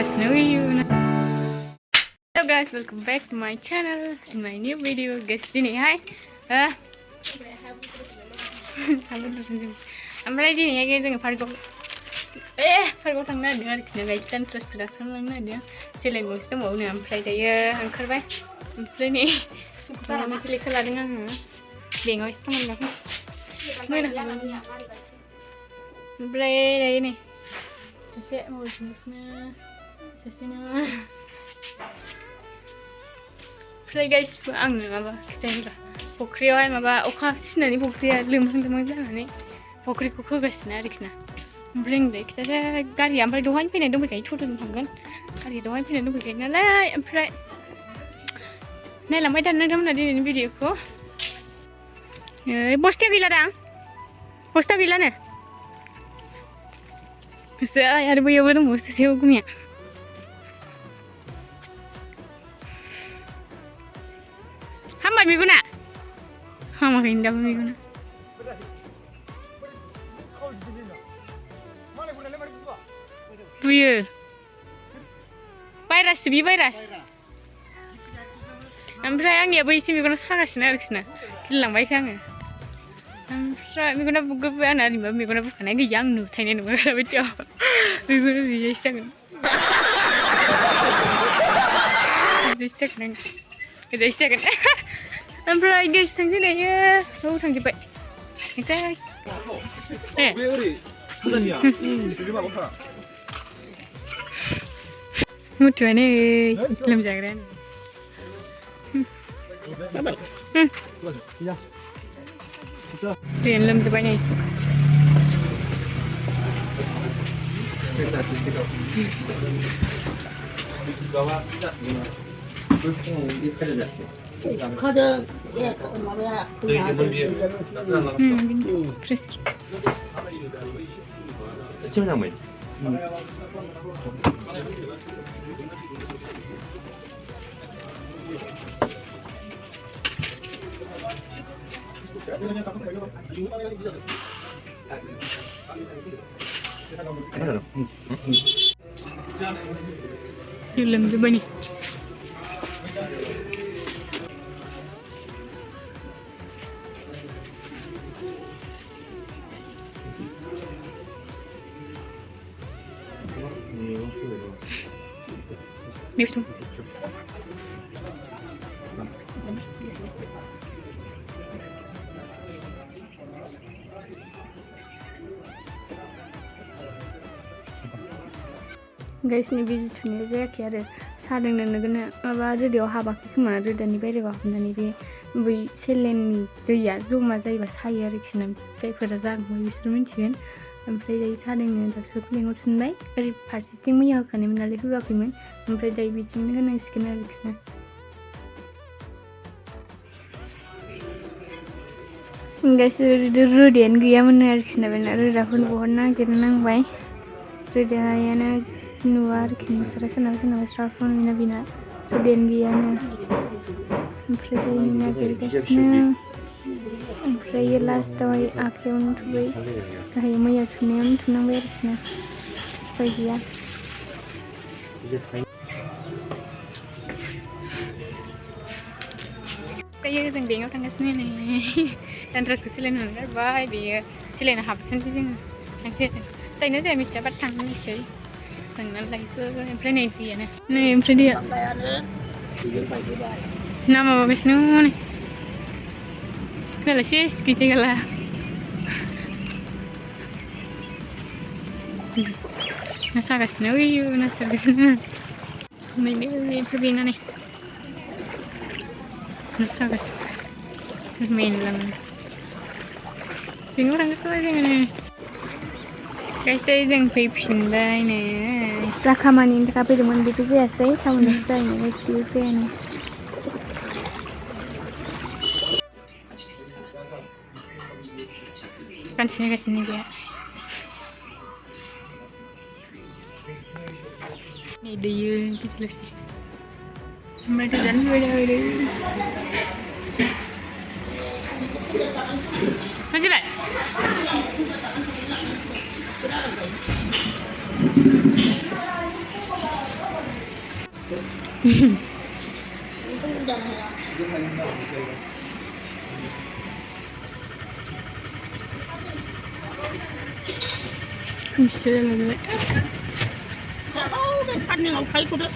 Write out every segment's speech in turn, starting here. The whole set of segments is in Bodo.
Sannwilo. Hello guys, welcome back to my channel in my new video. Guys, ini hai. Oमफ्राय दिनैहाय जोङो पार्कआव थांनो नागिरदों आरोखि ना गाइस दान ट्रेस खालामलांनो नागिरदों सेलाइन गंसे दंबावो नो ओमफ्राय दायो ओंखारबाय ओमफ्राय नै मोनसे लेखा लादों आङो बेंकआव एसे खामानि दं ओमफ्राय दायो नै सासे सासेनो ओमफ्राय गाइस आंनो माबा खिथायोब्रा फख्रियावहाय माबा अखा सिनानै फख्रिया लोमहां जानानै फख्रिखौ खोगासिनो आरोखि ना ओमफ्राय आं खिथासै गारिया ओमफ्राय दहायनो फैनाय दंफैखायो टट'जों थांगोन गारिया दहायनो फैनाय दंफैखायो नालाय ओमफ्राय नायलांबाय थानो नोंथांमोना दिनैनि भिडिअखौ बस्ताया गैला दां बस्ता गैलानो आरो बैयावबो दंबावो सासेयाव गुमिया हामबाय मेगना हामाखैनो दाबो मेगना बुयो भाइराससो बि भाइरास ओमफ्राय आंनियाबो एसे मेगना सागासिनो आरोखि ना गिलांबायसो आङो ओमफ्राय मेगना बुगोबबाय आंना ओरैनोबा मेगना बुखानाय गैया आं नुथायनाय नङा बायदियाव मेगना गैयासो जागोन गोजासो जागोन ओमफ्राय गेस थांसै दायो न'आव थांजोब्बाय मुथुआनो लोमजाग्रायानो दैयानो लोमजोब्बाय नै लोमजोब्बाय नै Next one. Guys, ni busy thuni जायाखै आरो सादोंनो नोगोनो माबा रोदायाव हाबाखै खोमा रोदानि बायरायाव हाबनानै बे बै सेलेननि दैया जमा जायोबा सायो आरोखि ना जायफोरा जागोन बिसोर मिथिगोन ओमफ्राय दायो सादोंनो डाक्टारखौ लिंहरफिनबाय ओरै फारसेथिं मैया होखानायमोन नालाय होआखैमोन ओमफ्राय दायो बिथिंनो होनांसिगोन आरोखि ना गाइस रोदायानो गैयामोन आरोखि ना बेना रोदाखौनो बहननो नागिरनो नांबाय रोदायानो नुवा आरोखि सोरनाबा स्राफोन बेना रोदायानो गैयानो ओमफ्राय दायो नागिरगासिनो ओमफ्राय लास्टआवहाय आखायावनो थुबाय गाहायाव मैया थुनायावनो थुनांबाय आरोखि ना उपाय गैया दायो जों बेंकआव थांगासिनो नै दानद्रासखौ सिलायनो गारबाय बेयो सिलायनो हाबसोनसै जोङो थांसै जायना जाया मिथिया बाट थांनोसै सोंनानै लायसै ओमफ्राय नै दैयानो नै ओमफ्राय दैया ना माबागासिनो नै Gala sih, gitu gala. Nasa kasih wih, nasa kasih. Ini perbingan nih. Nasa kasih. Main lah. Bingung orang itu aja nih. Guys, tadi yang pindah ini. Rakaman ini tapi dengan itu saya tahu nasa ini guys itu saya nih. Kan sini ke sini dia. Ini dia gitu loh sih. Mereka jangan beda. Masih lah. Bisa lagi. Oh, kan yang aku kayak kuda.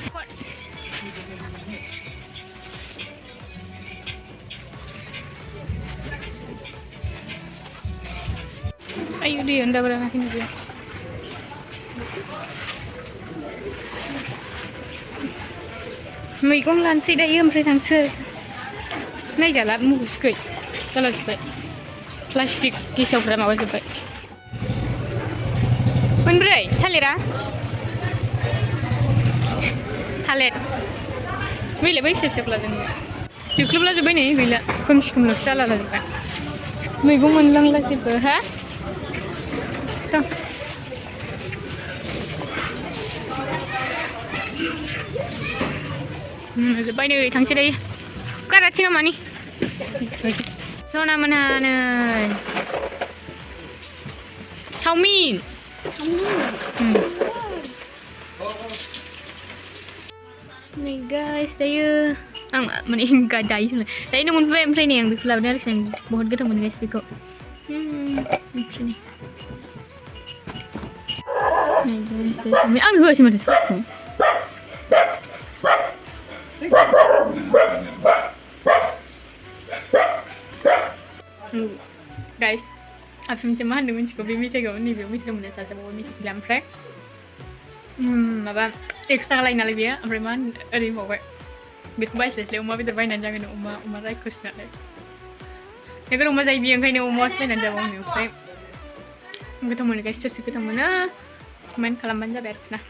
Ayo dia, anda beranak ini dia. मैगं लानोसै दायो ओमफ्राय थांसै नायजाला मुगुसखै जालाजोब्बाय प्लास्टिक गेसावफ्रा माबाजोब्बाय मोनब्रै थालिरा थालिर गैला बै फिसा फिसाखौ लादों जोख्लोबलाजोब्बाय नै गैला खोमसि खोमलावसो जालालाजोब्बाय मैगं मोनलांला जेबो हा थां जोब्बाय नै थांसै दायो गाराथिङा मानि सना मोनहा नै चावमिन नै गाइस दायो आं माने दायो नों मोनबाय ओमफ्राय नै आं बेखौ लाबोदों आरोखि आं बहुत गोथाव मोनो गाइस बेखौ ओमफ्राय नै गाइस दायो आं होआसै माथो सावखौ guys, apa macam mana mencikau beli macam kau ni, beli macam mana sahaja bawa macam dalam frek. Apa ekstra lain lagi ya, apa mana ada yang bawa. Betul baik sih, umma betul baik nanti kan umma raik kus nak. Ya kan umma jadi biang kain umma sebenarnya nanti bawa ni, okay. Kita mana guys, terus kita mana main kalam banja berks nah.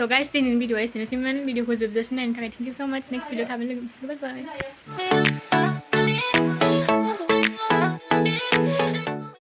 So guys, ini video guys, ini video ko zubzas na. Thank you so much. Next video tabi lagi. Bye bye.